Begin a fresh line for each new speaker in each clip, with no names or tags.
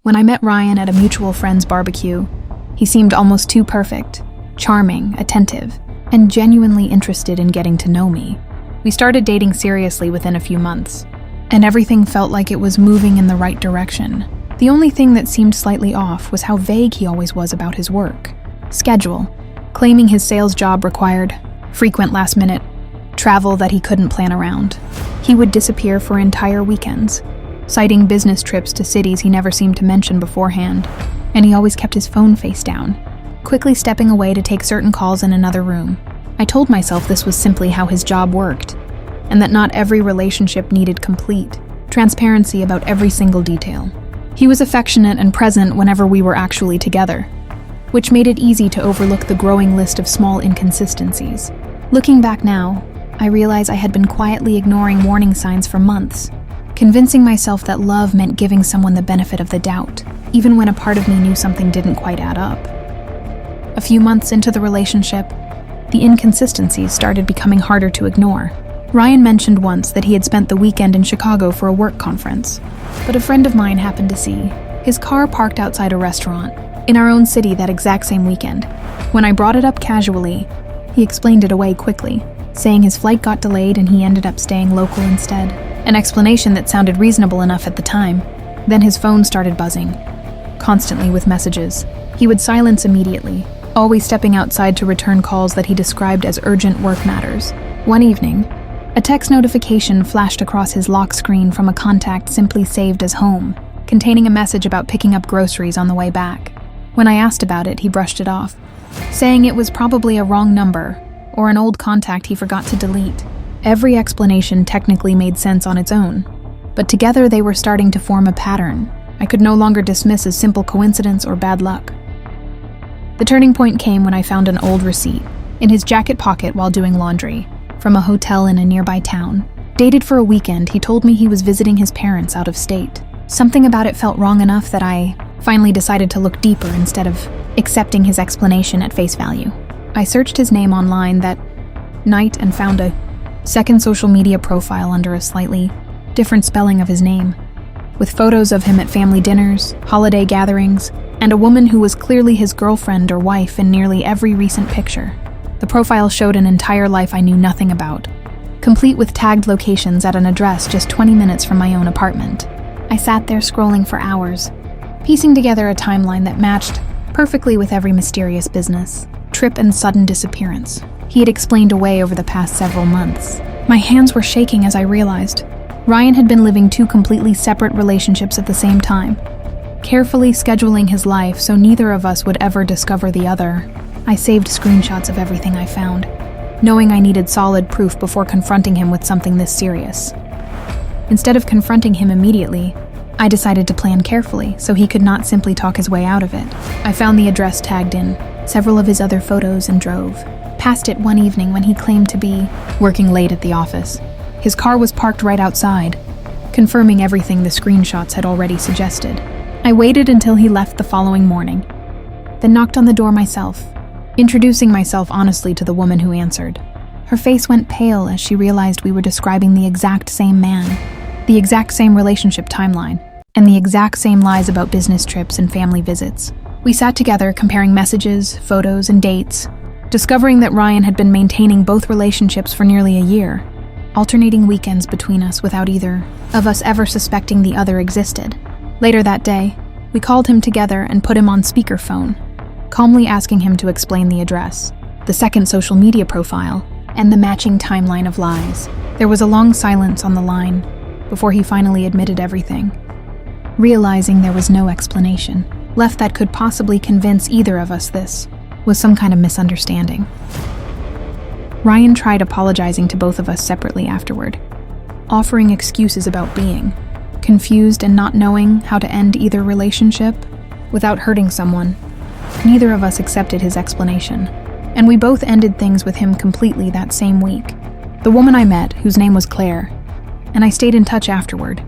When I met Ryan at a mutual friend's barbecue, he seemed almost too perfect, charming, attentive, and genuinely interested in getting to know me. We started dating seriously within a few months, and everything felt like it was moving in the right direction. The only thing that seemed slightly off was how vague he always was about his work. Schedule, claiming his sales job required frequent last-minute travel that he couldn't plan around. He would disappear for entire weekends, citing business trips to cities he never seemed to mention beforehand, and he always kept his phone face down, quickly stepping away to take certain calls in another room. I told myself this was simply how his job worked, and that not every relationship needed complete transparency about every single detail. He was affectionate and present whenever we were actually together, which made it easy to overlook the growing list of small inconsistencies. Looking back now, I realize I had been quietly ignoring warning signs for months, convincing myself that love meant giving someone the benefit of the doubt, even when a part of me knew something didn't quite add up. A few months into the relationship, the inconsistencies started becoming harder to ignore. Ryan mentioned once that he had spent the weekend in Chicago for a work conference, but a friend of mine happened to see his car parked outside a restaurant in our own city that exact same weekend. When I brought it up casually, he explained it away quickly, saying his flight got delayed and he ended up staying local instead. An explanation that sounded reasonable enough at the time. Then his phone started buzzing, constantly with messages. He would silence immediately, always stepping outside to return calls that he described as urgent work matters. One evening, a text notification flashed across his lock screen from a contact simply saved as home, containing a message about picking up groceries on the way back. When I asked about it, he brushed it off, saying it was probably a wrong number or an old contact he forgot to delete. Every explanation technically made sense on its own, but together they were starting to form a pattern I could no longer dismiss as simple coincidence or bad luck. The turning point came when I found an old receipt in his jacket pocket while doing laundry from a hotel in a nearby town. Dated for a weekend, he told me he was visiting his parents out of state. Something about it felt wrong enough that I finally decided to look deeper instead of accepting his explanation at face value. I searched his name online that night and found a second social media profile under a slightly different spelling of his name, with photos of him at family dinners, holiday gatherings, and a woman who was clearly his girlfriend or wife in nearly every recent picture. The profile showed an entire life I knew nothing about, complete with tagged locations at an address just 20 minutes from my own apartment. I sat there scrolling for hours, piecing together a timeline that matched perfectly with every mysterious business, trip, and sudden disappearance he had explained away over the past several months. My hands were shaking as I realized Ryan had been living two completely separate relationships at the same time, carefully scheduling his life so neither of us would ever discover the other. I saved screenshots of everything I found, knowing I needed solid proof before confronting him with something this serious. Instead of confronting him immediately, I decided to plan carefully so he could not simply talk his way out of it. I found the address tagged in several of his other photos and drove past it one evening when he claimed to be working late at the office. His car was parked right outside, confirming everything the screenshots had already suggested. I waited until he left the following morning, then knocked on the door myself, introducing myself honestly to the woman who answered. Her face went pale as she realized we were describing the exact same man, the exact same relationship timeline, and the exact same lies about business trips and family visits. We sat together comparing messages, photos, and dates, discovering that Ryan had been maintaining both relationships for nearly a year, alternating weekends between us without either of us ever suspecting the other existed. Later that day, we called him together and put him on speakerphone, calmly asking him to explain the address, the second social media profile, and the matching timeline of lies. There was a long silence on the line before he finally admitted everything, realizing there was no explanation left that could possibly convince either of us this was some kind of misunderstanding. Ryan tried apologizing to both of us separately afterward, offering excuses about being confused and not knowing how to end either relationship without hurting someone. Neither of us accepted his explanation, and we both ended things with him completely that same week. The woman I met, whose name was Claire, and I stayed in touch afterward,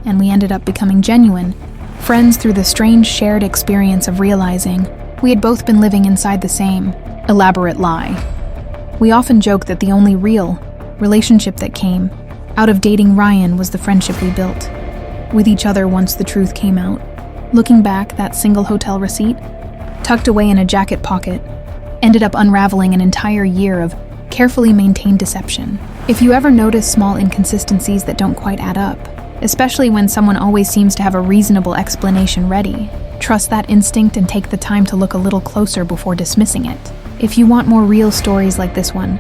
and we ended up becoming genuine friends through the strange shared experience of realizing we had both been living inside the same elaborate lie. We often joke that the only real relationship that came out of dating Ryan was the friendship we built with each other once the truth came out, Looking back, that single hotel receipt, tucked away in a jacket pocket, ended up unraveling an entire year of carefully maintained deception. If you ever notice small inconsistencies that don't quite add up, especially when someone always seems to have a reasonable explanation ready, trust that instinct and take the time to look a little closer before dismissing it. If you want more real stories like this one,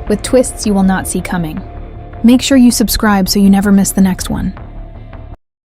with twists you will not see coming, make sure you subscribe so you never miss the next one.